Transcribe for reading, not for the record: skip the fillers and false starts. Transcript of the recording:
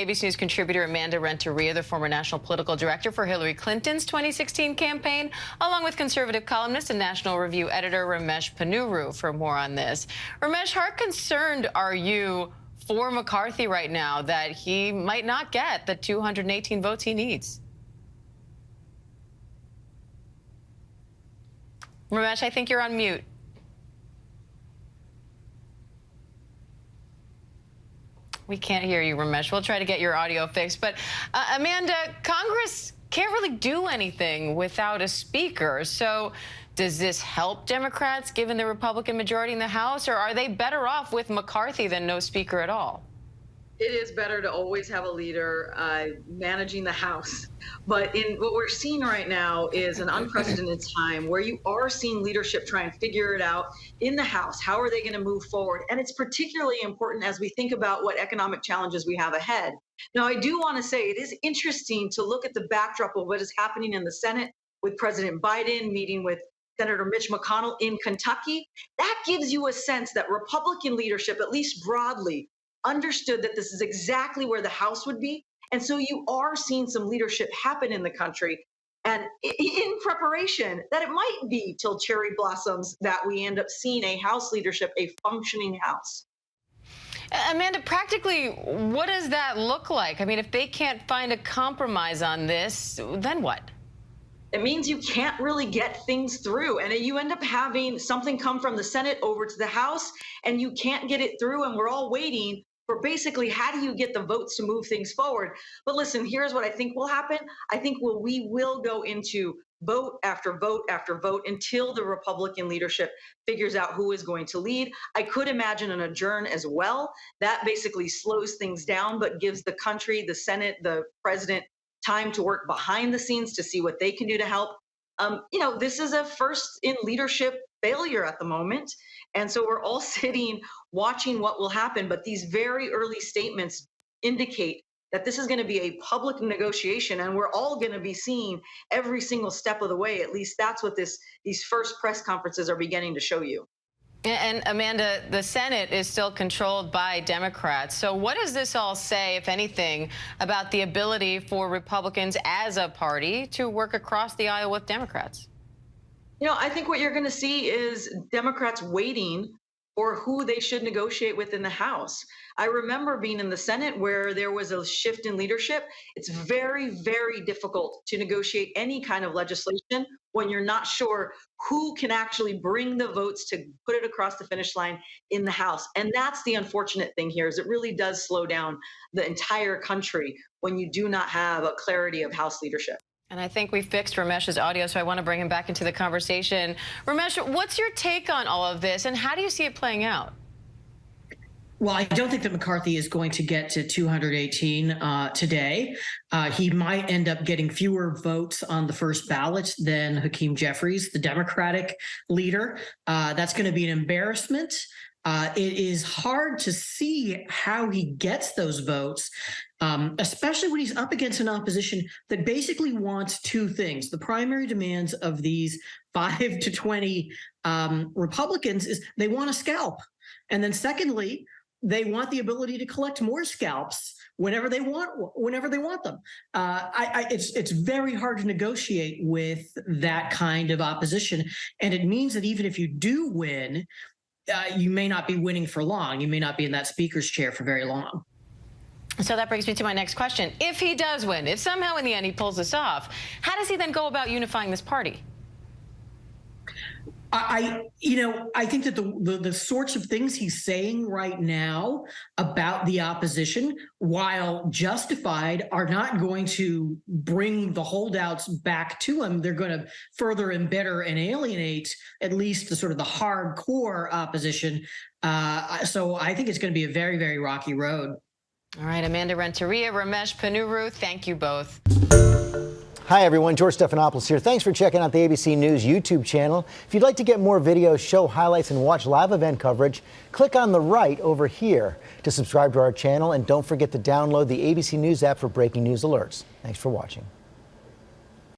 ABC News contributor Amanda Renteria, the former national political director for Hillary Clinton's 2016 campaign, along with conservative columnist and National Review editor Ramesh Ponnuru for more on this. Ramesh, how concerned are you for McCarthy right now that he might not get the 218 votes he needs? Ramesh, I think you're on mute. We can't hear you, Ramesh. We'll try to get your audio fixed. But Amanda, Congress can't really do anything without a speaker. So does this help Democrats, given the Republican majority in the House, or are they better off with McCarthy than no speaker at all? It is better to always have a leader managing the House. But in what we're seeing right now is an unprecedented time where you are seeing leadership try and figure it out in the House. How are they going to move forward? And it's particularly important as we think about what economic challenges we have ahead. Now, I do want to say it is interesting to look at the backdrop of what is happening in the Senate with President Biden meeting with Senator Mitch McConnell in Kentucky. That gives you a sense that Republican leadership, at least broadly, understood that this is exactly where the House would be. And so you are seeing some leadership happen in the country, and in preparation that it might be till cherry blossoms that we end up seeing a House leadership, a functioning House. Amanda, practically, what does that look like? I mean, if they can't find a compromise on this, then what? It means you can't really get things through, and you end up having something come from the Senate over to the House, and you can't get it through, and we're all waiting for basically how do you get the votes to move things forward. But listen, here's what I think will happen. I think we will go into vote after vote after vote until the Republican leadership figures out who is going to lead. I could imagine an adjourn as well. That basically slows things down, but gives the country, the Senate, the president, time to work behind the scenes to see what they can do to help. This is a first in leadership failure at the moment. And so we're all sitting watching what will happen. But these very early statements indicate that this is going to be a public negotiation, and we're all going to be seeing every single step of the way. At least that's what these first press conferences are beginning to show you. And Amanda, the Senate is still controlled by Democrats. So what does this all say, if anything, about the ability for Republicans as a party to work across the aisle with Democrats? I think what you're going to see is Democrats waiting for who they should negotiate with in the House. I remember being in the Senate where there was a shift in leadership. It's very, very difficult to negotiate any kind of legislation when you're not sure who can actually bring the votes to put it across the finish line in the House. And that's the unfortunate thing here, is it really does slow down the entire country when you do not have a clarity of House leadership. And I think we fixed Ramesh's audio, so I want to bring him back into the conversation. Ramesh, what's your take on all of this, and how do you see it playing out? Well, I don't think that McCarthy is going to get to 218 today. He might end up getting fewer votes on the first ballot than Hakeem Jeffries, the Democratic leader. That's going to be an embarrassment. It is hard to see how he gets those votes, especially when he's up against an opposition that basically wants two things. The primary demands of these 5 to 20 Republicans is they want a scalp. And then secondly, they want the ability to collect more scalps whenever they want them. It's very hard to negotiate with that kind of opposition. And it means that even if you do win, you may not be winning for long. You may not be in that speaker's chair for very long. So that brings me to my next question. If he does win, if somehow in the end he pulls this off, how does he then go about unifying this party? I think that the sorts of things he's saying right now about the opposition, while justified, are not going to bring the holdouts back to him. They're going to further embitter and alienate at least the sort of the hardcore opposition. So I think it's going to be a very, very rocky road. All right, Amanda Renteria, Ramesh Ponnuru, thank you both. Hi, everyone. George Stephanopoulos here. Thanks for checking out the ABC News YouTube channel. If you'd like to get more videos, show highlights, and watch live event coverage, click on the right over here to subscribe to our channel. And don't forget to download the ABC News app for breaking news alerts. Thanks for watching.